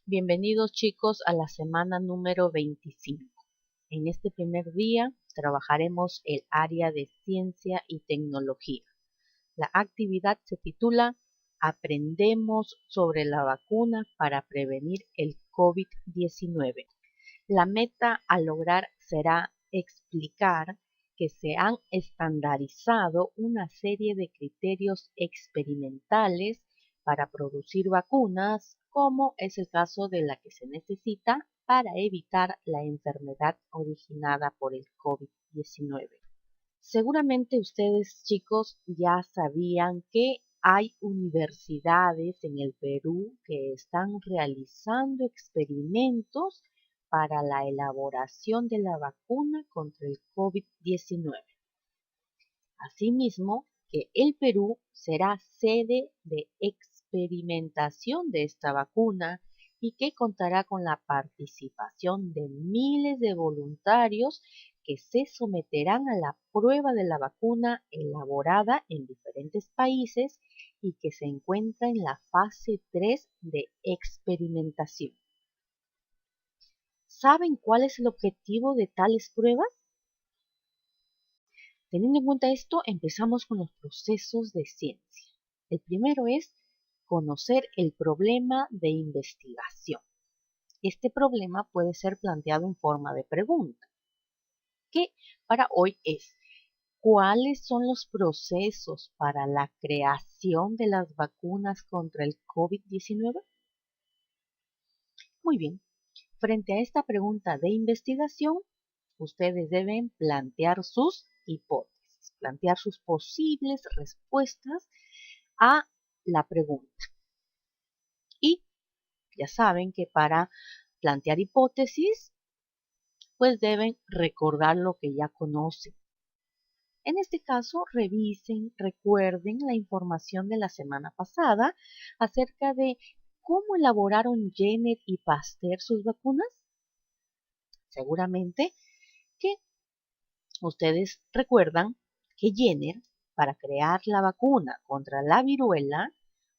Bienvenidos chicos a la semana número 25. En este primer día trabajaremos el área de ciencia y tecnología. La actividad se titula Aprendemos sobre la vacuna para prevenir el COVID-19. La meta a lograr será explicar que se han estandarizado una serie de criterios experimentales para producir vacunas, como es el caso de la que se necesita para evitar la enfermedad originada por el COVID-19. Seguramente ustedes, chicos, ya sabían que hay universidades en el Perú que están realizando experimentos para la elaboración de la vacuna contra el COVID-19. Asimismo, que el Perú será sede de experimentación de esta vacuna y que contará con la participación de miles de voluntarios que se someterán a la prueba de la vacuna elaborada en diferentes países y que se encuentra en la fase 3 de experimentación. ¿Saben cuál es el objetivo de tales pruebas? Teniendo en cuenta esto, empezamos con los procesos de ciencia. El primero es conocer el problema de investigación. Este problema puede ser planteado en forma de pregunta, que para hoy es: ¿cuáles son los procesos para la creación de las vacunas contra el COVID-19? Muy bien, frente a esta pregunta de investigación, ustedes deben plantear sus hipótesis, plantear sus posibles respuestas a la pregunta. Y ya saben que para plantear hipótesis, pues deben recordar lo que ya conocen. En este caso, revisen, recuerden la información de la semana pasada acerca de cómo elaboraron Jenner y Pasteur sus vacunas. Seguramente que ustedes recuerdan que Jenner, para crear la vacuna contra la viruela,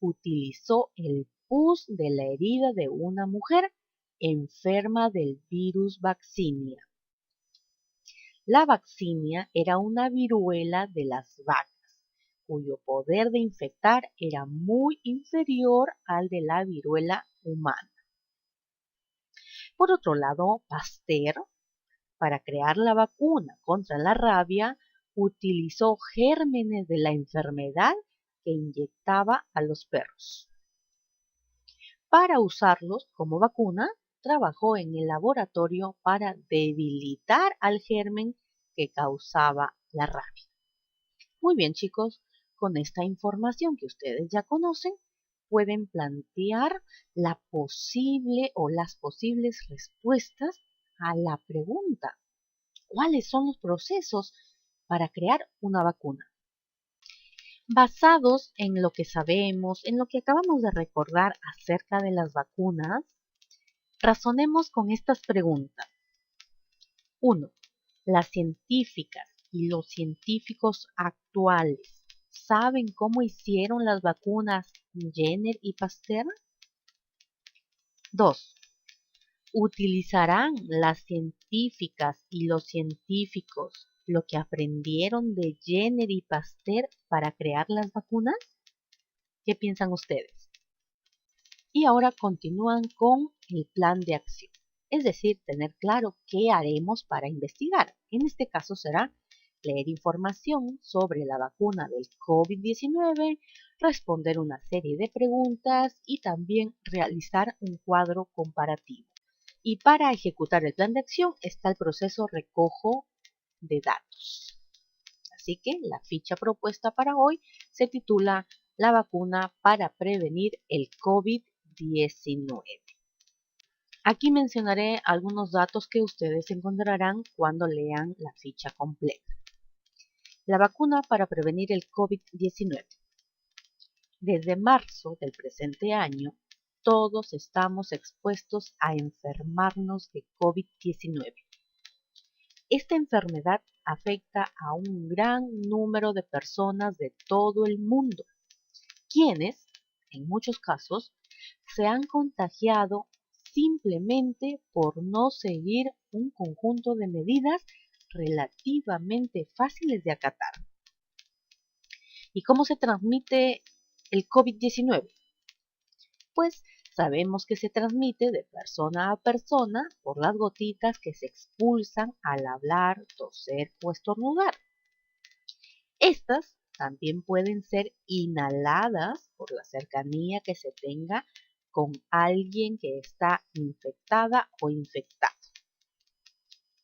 utilizó el pus de la herida de una mujer enferma del virus vaccinia. La vaccinia era una viruela de las vacas, cuyo poder de infectar era muy inferior al de la viruela humana. Por otro lado, Pasteur, para crear la vacuna contra la rabia, utilizó gérmenes de la enfermedad que inyectaba a los perros. Para usarlos como vacuna, trabajó en el laboratorio para debilitar al germen que causaba la rabia. Muy bien, chicos, con esta información que ustedes ya conocen, pueden plantear la posible o las posibles respuestas a la pregunta: ¿cuáles son los procesos para crear una vacuna? Basados en lo que sabemos, en lo que acabamos de recordar acerca de las vacunas, razonemos con estas preguntas. 1. Las científicas y los científicos actuales saben cómo hicieron las vacunas Jenner y Pasteur. 2. ¿Utilizarán las científicas y los científicos lo que aprendieron de Jenner y Pasteur para crear las vacunas? ¿Qué piensan ustedes? Y ahora continúan con el plan de acción, es decir, tener claro qué haremos para investigar. En este caso será leer información sobre la vacuna del COVID-19, responder una serie de preguntas y también realizar un cuadro comparativo. Y para ejecutar el plan de acción está el proceso recojo de datos. Así que la ficha propuesta para hoy se titula La vacuna para prevenir el COVID-19. Aquí mencionaré algunos datos que ustedes encontrarán cuando lean la ficha completa. La vacuna para prevenir el COVID-19. Desde marzo del presente año, todos estamos expuestos a enfermarnos de COVID-19. Esta enfermedad afecta a un gran número de personas de todo el mundo, quienes, en muchos casos, se han contagiado simplemente por no seguir un conjunto de medidas relativamente fáciles de acatar. ¿Y cómo se transmite el COVID-19? Pues sabemos que se transmite de persona a persona por las gotitas que se expulsan al hablar, toser o estornudar. Estas también pueden ser inhaladas por la cercanía que se tenga con alguien que está infectada o infectado.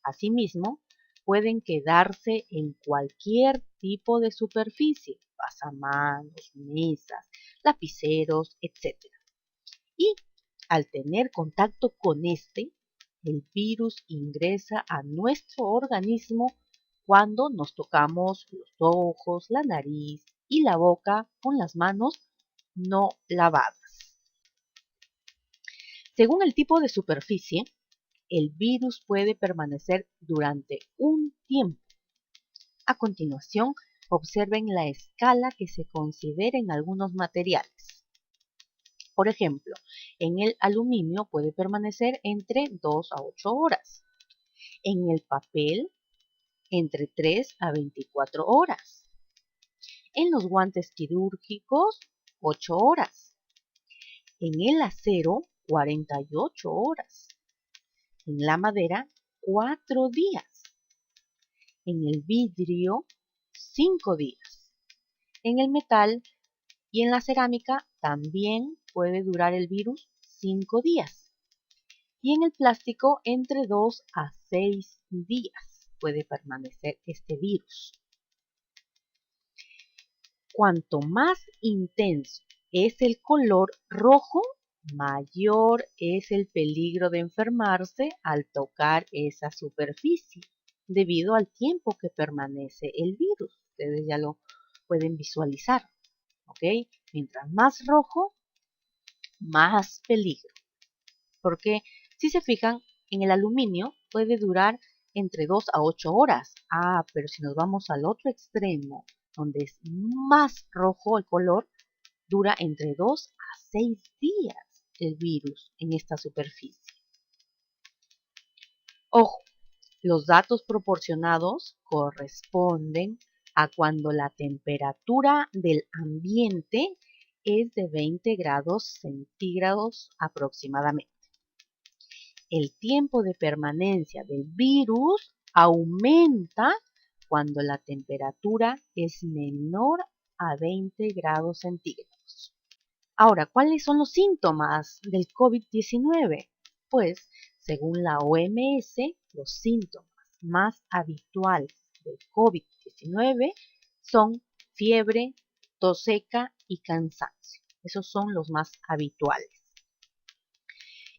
Asimismo, pueden quedarse en cualquier tipo de superficie, pasamanos, mesas, lapiceros, etc. Y al tener contacto con el virus ingresa a nuestro organismo cuando nos tocamos los ojos, la nariz y la boca con las manos no lavadas. Según el tipo de superficie, el virus puede permanecer durante un tiempo. A continuación, observen la escala que se considera en algunos materiales. Por ejemplo, en el aluminio puede permanecer entre 2 a 8 horas. En el papel, entre 3 a 24 horas. En los guantes quirúrgicos, 8 horas. En el acero, 48 horas. En la madera, 4 días. En el vidrio, 5 días. En el metal y en la cerámica también puede durar el virus 5 días. Y en el plástico, entre 2 a 6 días puede permanecer este virus. Cuanto más intenso es el color rojo, mayor es el peligro de enfermarse al tocar esa superficie, debido al tiempo que permanece el virus. Ustedes ya lo pueden visualizar, ¿ok? Mientras más rojo, más peligro. Porque si se fijan, en el aluminio puede durar entre 2 a 8 horas. Pero si nos vamos al otro extremo, donde es más rojo el color, dura entre 2 a 6 días el virus en esta superficie. Ojo, los datos proporcionados corresponden a cuando la temperatura del ambiente es de 20 grados centígrados aproximadamente. El tiempo de permanencia del virus aumenta cuando la temperatura es menor a 20 grados centígrados. Ahora, ¿cuáles son los síntomas del COVID-19? Pues, según la OMS, los síntomas más habituales del COVID-19 son fiebre, tos seca y cansancio. Esos son los más habituales.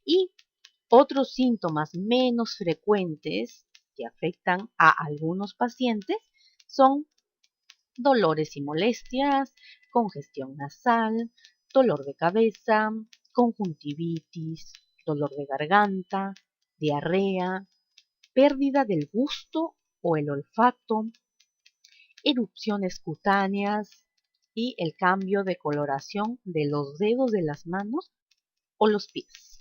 Y otros síntomas menos frecuentes que afectan a algunos pacientes son dolores y molestias, congestión nasal, dolor de cabeza, conjuntivitis, dolor de garganta, diarrea, pérdida del gusto o el olfato, erupciones cutáneas y el cambio de coloración de los dedos de las manos o los pies.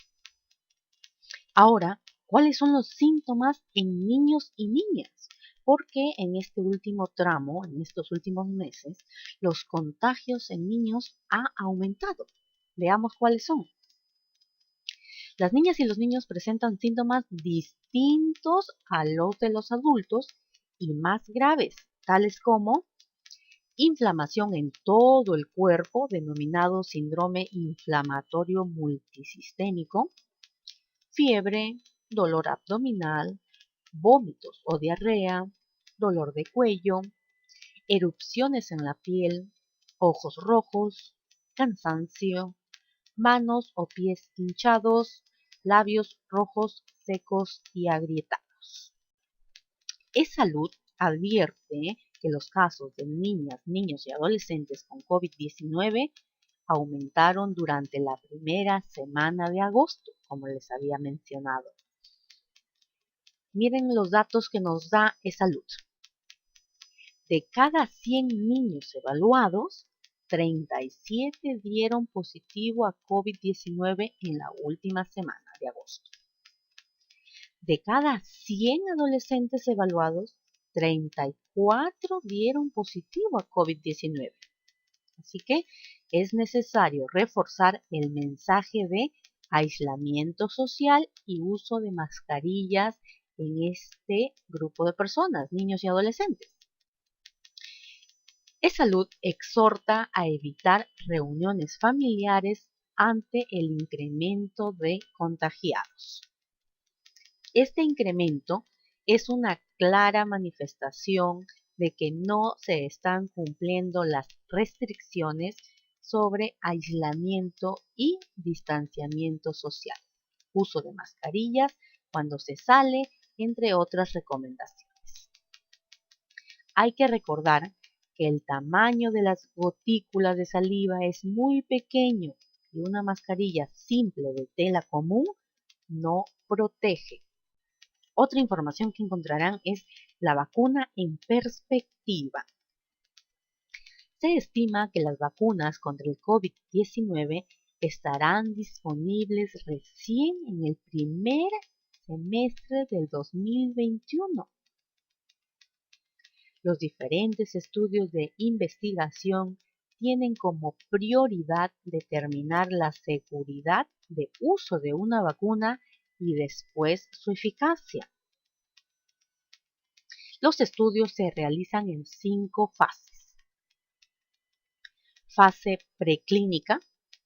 Ahora, ¿cuáles son los síntomas en niños y niñas? Porque en este último tramo, en estos últimos meses, los contagios en niños ha aumentado. Veamos cuáles son. Las niñas y los niños presentan síntomas distintos a los de los adultos y más graves, tales como inflamación en todo el cuerpo, denominado síndrome inflamatorio multisistémico, fiebre, dolor abdominal, vómitos o diarrea, dolor de cuello, erupciones en la piel, ojos rojos, cansancio, manos o pies hinchados, labios rojos, secos y agrietados. E-Salud advierte que los casos de niñas, niños y adolescentes con COVID-19 aumentaron durante la primera semana de agosto, como les había mencionado. Miren los datos que nos da E-Salud. De cada 100 niños evaluados, 37 dieron positivo a COVID-19 en la última semana de agosto. De cada 100 adolescentes evaluados, 34 dieron positivo a COVID-19. Así que es necesario reforzar el mensaje de aislamiento social y uso de mascarillas en este grupo de personas, niños y adolescentes. E-Salud exhorta a evitar reuniones familiares ante el incremento de contagiados. Este incremento es una clara manifestación de que no se están cumpliendo las restricciones sobre aislamiento y distanciamiento social, uso de mascarillas cuando se sale, entre otras recomendaciones. Hay que recordar que el tamaño de las gotículas de saliva es muy pequeño y una mascarilla simple de tela común no protege. Otra información que encontrarán es la vacuna en perspectiva. Se estima que las vacunas contra el COVID-19 estarán disponibles recién en el primer semestre del 2021. Los diferentes estudios de investigación tienen como prioridad determinar la seguridad de uso de una vacuna y después su eficacia. Los estudios se realizan en 5 fases. Fase preclínica,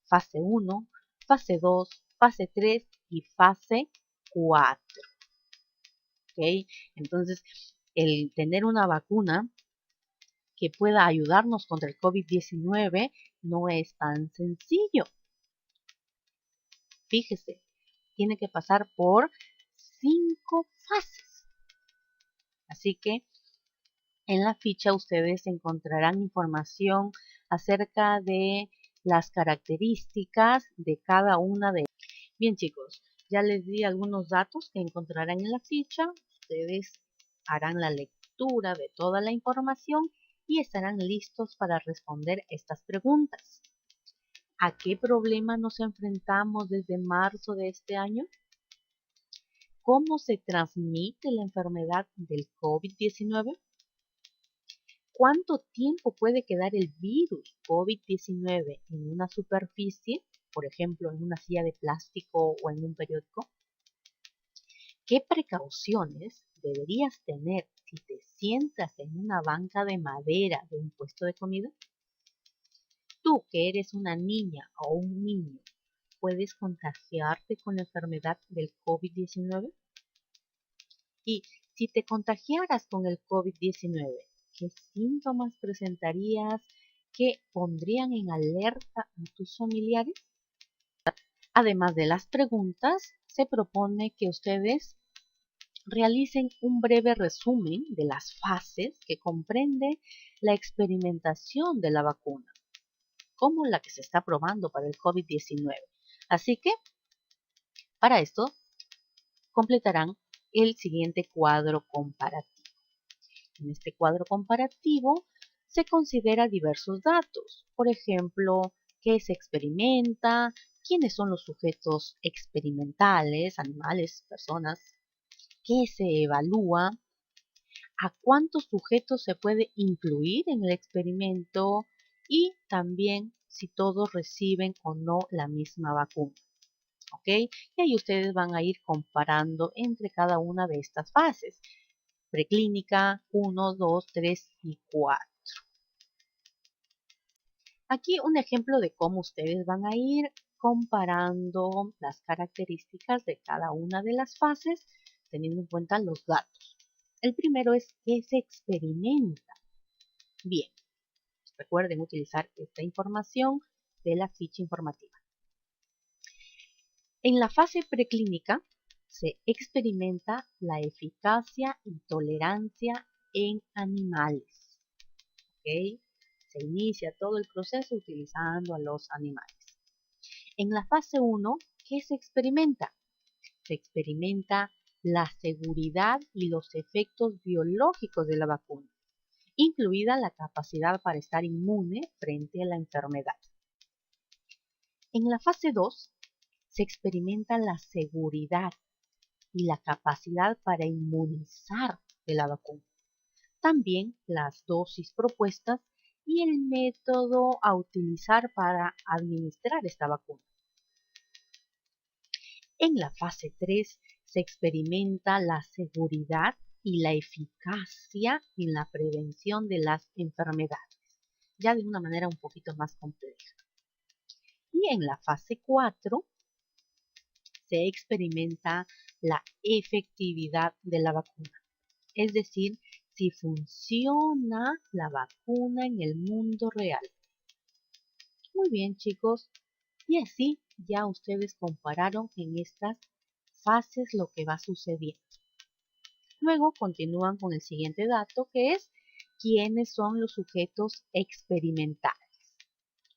fase 1, fase 2, fase 3 y fase 4. ¿Okay? Entonces, el tener una vacuna que pueda ayudarnos contra el COVID-19 no es tan sencillo. Fíjese, tiene que pasar por 5 fases. Así que en la ficha ustedes encontrarán información acerca de las características de cada una de ellas. Bien chicos, ya les di algunos datos que encontrarán en la ficha. Ustedes harán la lectura de toda la información y estarán listos para responder estas preguntas. ¿A qué problema nos enfrentamos desde marzo de este año? ¿Cómo se transmite la enfermedad del COVID-19? ¿Cuánto tiempo puede quedar el virus COVID-19 en una superficie, por ejemplo, en una silla de plástico o en un periódico? ¿Qué precauciones deberías tener si te sientas en una banca de madera de un puesto de comida? Tú, que eres una niña o un niño, ¿puedes contagiarte con la enfermedad del COVID-19? Y si te contagiaras con el COVID-19, ¿qué síntomas presentarías que pondrían en alerta a tus familiares? Además de las preguntas, se propone que ustedes realicen un breve resumen de las fases que comprende la experimentación de la vacuna, como la que se está probando para el COVID-19. Así que, para esto, completarán el siguiente cuadro comparativo. En este cuadro comparativo se considera diversos datos, por ejemplo, qué se experimenta, quiénes son los sujetos experimentales, animales, personas, qué se evalúa, a cuántos sujetos se puede incluir en el experimento y también si todos reciben o no la misma vacuna. ¿Ok? Y ahí ustedes van a ir comparando entre cada una de estas fases. Preclínica 1, 2, 3 y 4. Aquí un ejemplo de cómo ustedes van a ir comparando las características de cada una de las fases teniendo en cuenta los datos. El primero es qué se experimenta. Bien, recuerden utilizar esta información de la ficha informativa. En la fase preclínica se experimenta la eficacia y tolerancia en animales. ¿Okay? Se inicia todo el proceso utilizando a los animales. En la fase 1, ¿qué se experimenta? Se experimenta la seguridad y los efectos biológicos de la vacuna, incluida la capacidad para estar inmune frente a la enfermedad. En la fase 2, se experimenta la seguridad y la capacidad para inmunizar de la vacuna. También las dosis propuestas y el método a utilizar para administrar esta vacuna. En la fase 3 se experimenta la seguridad y la eficacia en la prevención de las enfermedades, ya de una manera un poquito más compleja. Y en la fase 4 se experimenta la efectividad de la vacuna, es decir, si funciona la vacuna en el mundo real. Muy bien, chicos, y así ya ustedes compararon en estas fases lo que va sucediendo. Luego continúan con el siguiente dato, que es quiénes son los sujetos experimentales.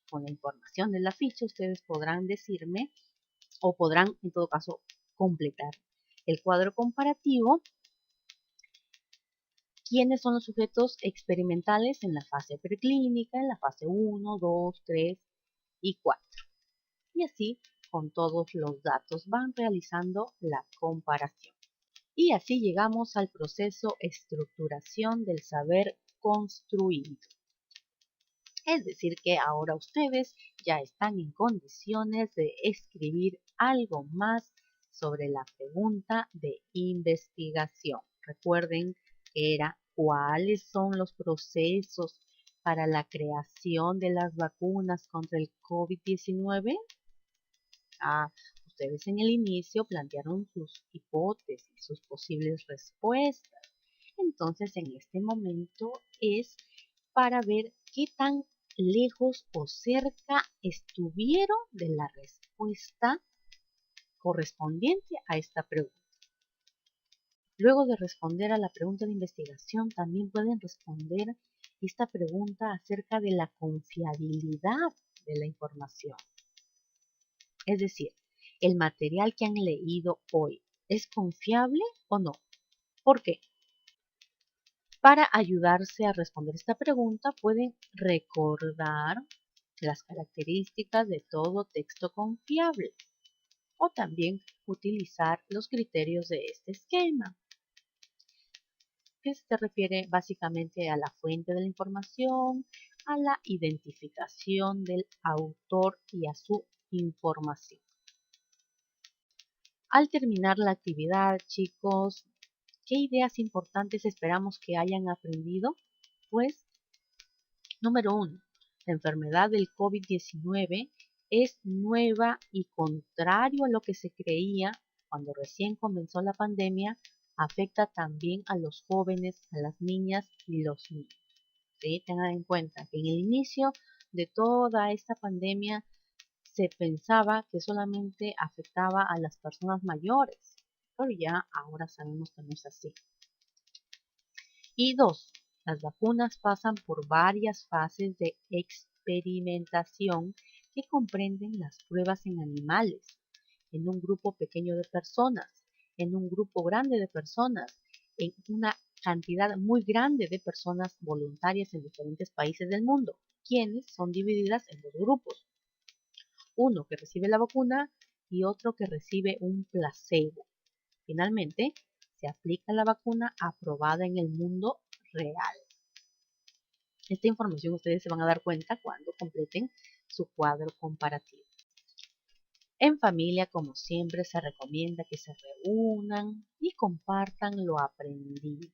Con la información de la ficha ustedes podrán decirme o podrán en todo caso completar el cuadro comparativo. ¿Quiénes son los sujetos experimentales en la fase preclínica, en la fase 1, 2, 3 y 4? Y así con todos los datos van realizando la comparación. Y así llegamos al proceso estructuración del saber construido. Es decir, que ahora ustedes ya están en condiciones de escribir algo más sobre la pregunta de investigación. Recuerden que era ¿cuáles son los procesos para la creación de las vacunas contra el COVID-19? Ustedes en el inicio plantearon sus hipótesis, sus posibles respuestas. Entonces, en este momento es para ver qué tan lejos o cerca estuvieron de la respuesta correspondiente a esta pregunta. Luego de responder a la pregunta de investigación, también pueden responder esta pregunta acerca de la confiabilidad de la información. Es decir, ¿el material que han leído hoy es confiable o no? ¿Por qué? Para ayudarse a responder esta pregunta, pueden recordar las características de todo texto confiable o también utilizar los criterios de este esquema, que se refiere básicamente a la fuente de la información, a la identificación del autor y a su información. Al terminar la actividad, chicos, ¿qué ideas importantes esperamos que hayan aprendido? Pues, número 1, la enfermedad del COVID-19 es nueva y contrario a lo que se creía cuando recién comenzó la pandemia, afecta también a los jóvenes, a las niñas y los niños. ¿Sí? Tengan en cuenta que en el inicio de toda esta pandemia se pensaba que solamente afectaba a las personas mayores, pero ya ahora sabemos que no es así. Y 2, las vacunas pasan por varias fases de experimentación que comprenden las pruebas en animales, en un grupo pequeño de personas, en un grupo grande de personas, en una cantidad muy grande de personas voluntarias en diferentes países del mundo, quienes son divididas en dos grupos. Uno que recibe la vacuna y otro que recibe un placebo. Finalmente, se aplica la vacuna aprobada en el mundo real. Esta información ustedes se van a dar cuenta cuando completen su cuadro comparativo. En familia, como siempre, se recomienda que se reúnan y compartan lo aprendido.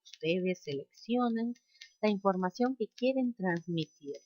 Ustedes seleccionen la información que quieren transmitir